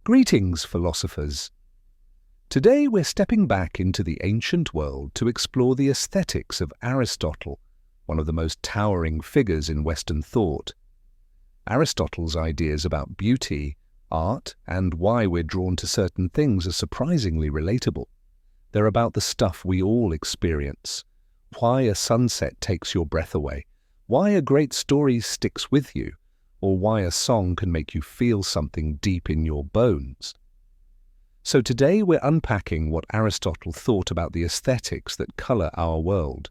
Greetings, philosophers. Today we're stepping back into the ancient world to explore the aesthetics of Aristotle, one of the most towering figures in Western thought. Aristotle's ideas about beauty, art, and why we're drawn to certain things are surprisingly relatable. They're about the stuff we all experience. Why a sunset takes your breath away, why a great story sticks with you, or why a song can make you feel something deep in your bones. So today we're unpacking what Aristotle thought about the aesthetics that color our world.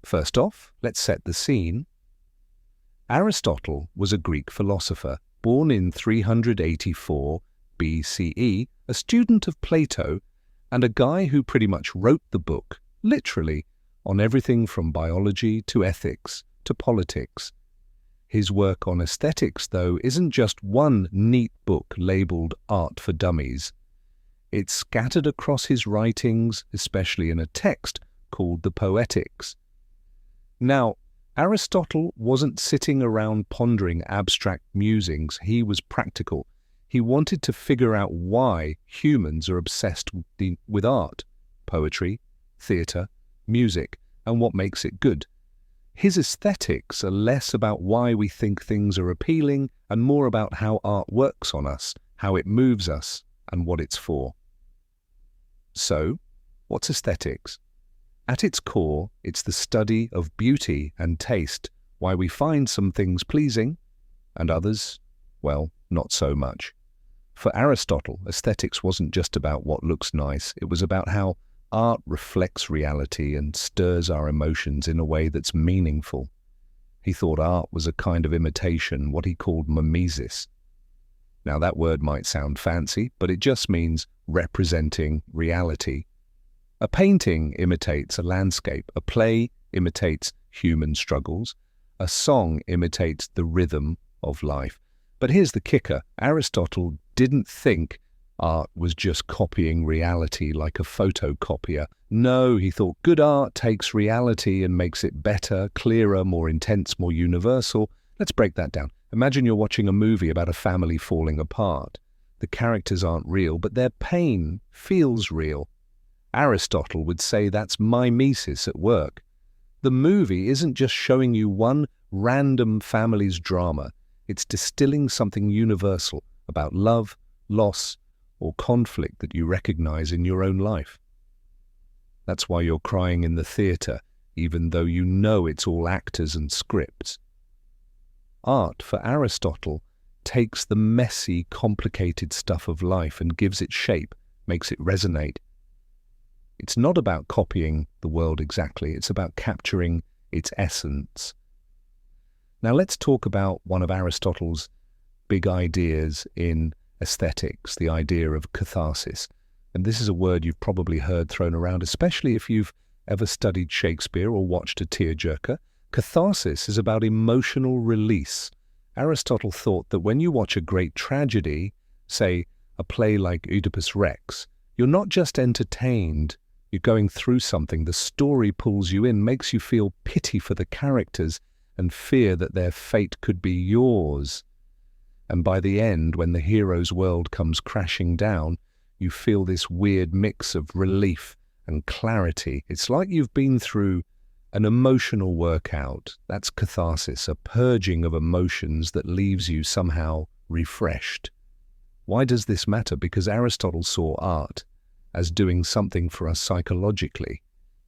First off, let's set the scene. Aristotle was a Greek philosopher, born in 384 BCE, a student of Plato, and a guy who pretty much wrote the book, literally, on everything from biology to ethics to politics. His work on aesthetics, though, isn't just one neat book labeled Art for Dummies. It's scattered across his writings, especially in a text called the Poetics. Now, Aristotle wasn't sitting around pondering abstract musings. He was practical. He wanted to figure out why humans are obsessed with art, poetry, theatre, music, and what makes it good. His aesthetics are less about why we think things are appealing and more about how art works on us, how it moves us, and what it's for. So, what's aesthetics? At its core, it's the study of beauty and taste, why we find some things pleasing and others, well, not so much. For Aristotle, aesthetics wasn't just about what looks nice, it was about how art reflects reality and stirs our emotions in a way that's meaningful. He thought art was a kind of imitation, what he called mimesis. Now that word might sound fancy, but it just means representing reality. A painting imitates a landscape, a play imitates human struggles, a song imitates the rhythm of life. But here's the kicker, Aristotle didn't think art was just copying reality like a photocopier. No, he thought good art takes reality and makes it better, clearer, more intense, more universal. Let's break that down. Imagine you're watching a movie about a family falling apart. The characters aren't real, but their pain feels real. Aristotle would say that's mimesis at work. The movie isn't just showing you one random family's drama. It's distilling something universal about love, loss, or conflict that you recognize in your own life. That's why you're crying in the theatre, even though you know it's all actors and scripts. Art, for Aristotle, takes the messy, complicated stuff of life and gives it shape, makes it resonate. It's not about copying the world exactly, it's about capturing its essence. Now let's talk about one of Aristotle's big ideas in aesthetics, the idea of catharsis. And this is a word you've probably heard thrown around, especially if you've ever studied Shakespeare or watched a tearjerker. Catharsis is about emotional release. Aristotle thought that when you watch a great tragedy, say a play like Oedipus Rex, you're not just entertained, you're going through something. The story pulls you in, makes you feel pity for the characters and fear that their fate could be yours. And by the end, when the hero's world comes crashing down, you feel this weird mix of relief and clarity. It's like you've been through an emotional workout. That's catharsis, a purging of emotions that leaves you somehow refreshed. Why does this matter? Because Aristotle saw art as doing something for us psychologically.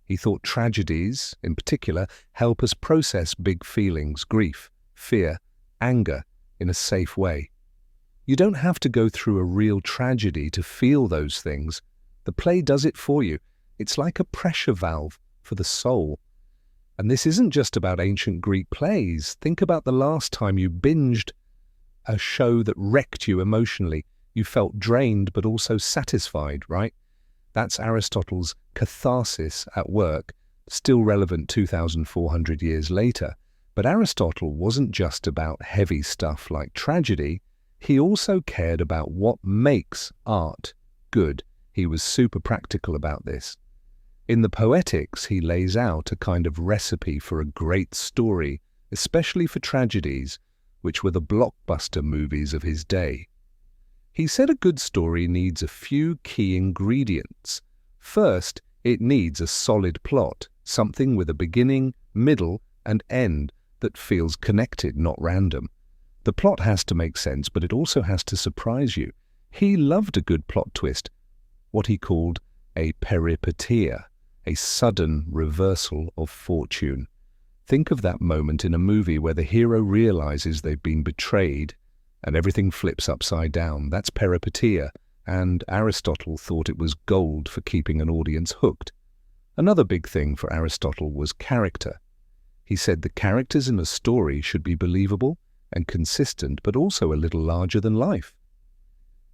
He thought tragedies, in particular, help us process big feelings, grief, fear, anger, in a safe way. You don't have to go through a real tragedy to feel those things. The play does it for you. It's like a pressure valve for the soul. And this isn't just about ancient Greek plays. Think about the last time you binged a show that wrecked you emotionally. You felt drained but also satisfied, right? That's Aristotle's catharsis at work, still relevant 2,400 years later. But Aristotle wasn't just about heavy stuff like tragedy. He also cared about what makes art good. He was super practical about this. In the Poetics, he lays out a kind of recipe for a great story, especially for tragedies, which were the blockbuster movies of his day. He said a good story needs a few key ingredients. First, it needs a solid plot, something with a beginning, middle, and end that feels connected, not random. The plot has to make sense, but it also has to surprise you. He loved a good plot twist, what he called a peripeteia, a sudden reversal of fortune. Think of that moment in a movie where the hero realizes they've been betrayed and everything flips upside down. That's peripeteia, and Aristotle thought it was gold for keeping an audience hooked. Another big thing for Aristotle was character. He said the characters in a story should be believable and consistent, but also a little larger than life.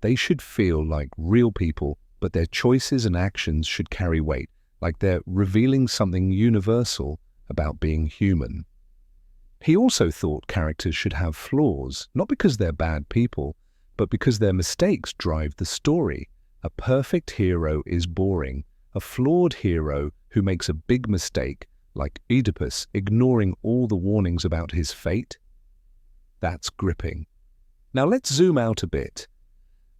They should feel like real people, but their choices and actions should carry weight, like they're revealing something universal about being human. He also thought characters should have flaws, not because they're bad people, but because their mistakes drive the story. A perfect hero is boring. A flawed hero who makes a big mistake, like Oedipus ignoring all the warnings about his fate, that's gripping. Now let's zoom out a bit.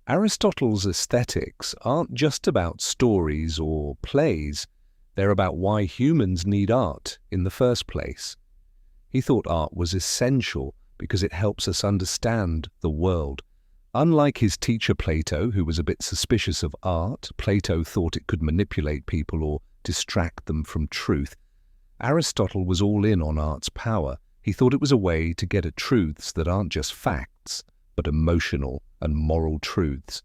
Aristotle's aesthetics aren't just about stories or plays. They're about why humans need art in the first place. He thought art was essential because it helps us understand the world. Unlike his teacher Plato, who was a bit suspicious of art, Plato thought it could manipulate people or distract them from truth. Aristotle was all in on art's power. He thought it was a way to get at truths that aren't just facts, but emotional and moral truths.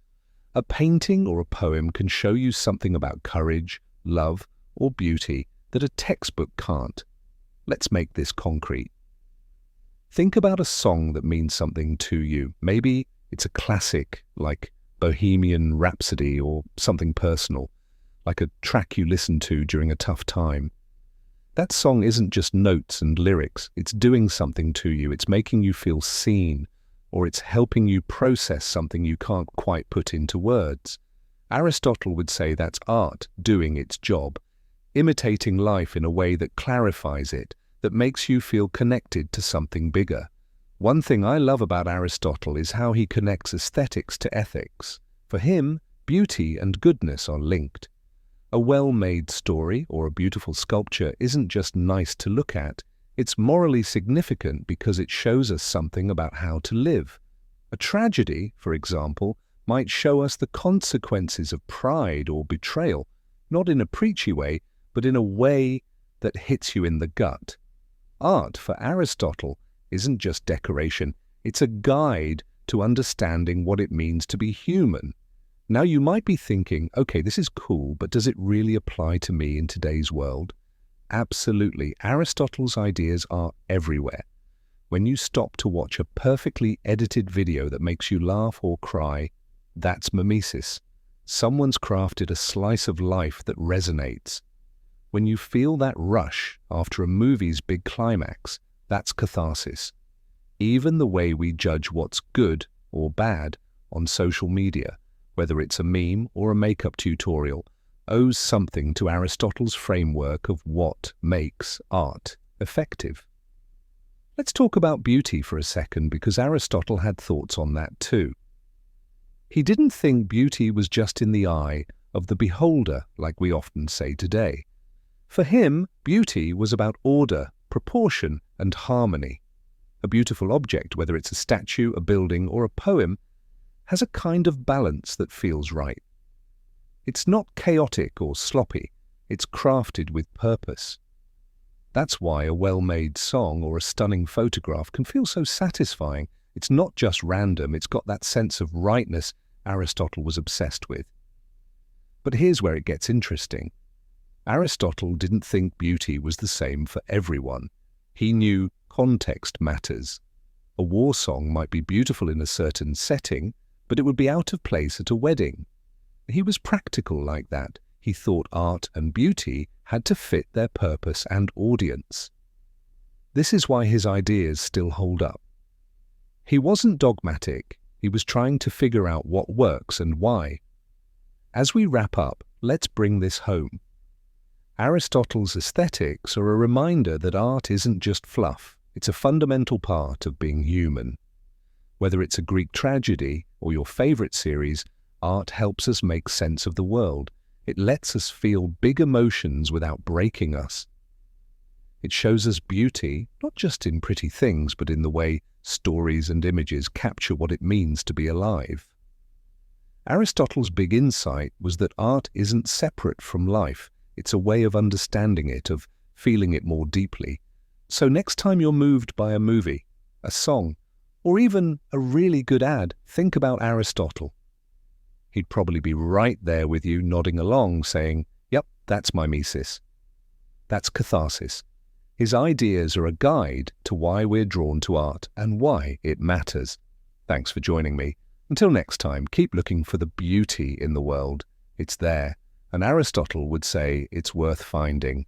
A painting or a poem can show you something about courage, love, or beauty that a textbook can't. Let's make this concrete. Think about a song that means something to you. Maybe it's a classic like Bohemian Rhapsody, or something personal, like a track you listen to during a tough time. That song isn't just notes and lyrics. It's doing something to you. It's making you feel seen, or it's helping you process something you can't quite put into words. Aristotle would say that's art doing its job, imitating life in a way that clarifies it, that makes you feel connected to something bigger. One thing I love about Aristotle is how he connects aesthetics to ethics. For him, beauty and goodness are linked. A well-made story or a beautiful sculpture isn't just nice to look at, it's morally significant because it shows us something about how to live. A tragedy, for example, might show us the consequences of pride or betrayal, not in a preachy way, but in a way that hits you in the gut. Art, for Aristotle, isn't just decoration, it's a guide to understanding what it means to be human. Now you might be thinking, okay, this is cool, but does it really apply to me in today's world? Absolutely. Aristotle's ideas are everywhere. When you stop to watch a perfectly edited video that makes you laugh or cry, that's mimesis. Someone's crafted a slice of life that resonates. When you feel that rush after a movie's big climax, that's catharsis. Even the way we judge what's good or bad on social media, whether it's a meme or a makeup tutorial, owes something to Aristotle's framework of what makes art effective. Let's talk about beauty for a second, because Aristotle had thoughts on that too. He didn't think beauty was just in the eye of the beholder, like we often say today. For him, beauty was about order, proportion, and harmony. A beautiful object, whether it's a statue, a building, or a poem, has a kind of balance that feels right. It's not chaotic or sloppy, it's crafted with purpose. That's why a well-made song or a stunning photograph can feel so satisfying. It's not just random, it's got that sense of rightness Aristotle was obsessed with. But here's where it gets interesting. Aristotle didn't think beauty was the same for everyone. He knew context matters. A war song might be beautiful in a certain setting, but it would be out of place at a wedding. He was practical like that. He thought art and beauty had to fit their purpose and audience. This is why his ideas still hold up. He wasn't dogmatic. He was trying to figure out what works and why. As we wrap up, let's bring this home. Aristotle's aesthetics are a reminder that art isn't just fluff. It's a fundamental part of being human. Whether it's a Greek tragedy or your favorite series, art helps us make sense of the world. It lets us feel big emotions without breaking us. It shows us beauty, not just in pretty things, but in the way stories and images capture what it means to be alive. Aristotle's big insight was that art isn't separate from life. It's a way of understanding it, of feeling it more deeply. So next time you're moved by a movie, a song, or even a really good ad, think about Aristotle. He'd probably be right there with you, nodding along, saying, "Yep, that's mimesis. That's catharsis." His ideas are a guide to why we're drawn to art and why it matters. Thanks for joining me. Until next time, keep looking for the beauty in the world. It's there, and Aristotle would say it's worth finding.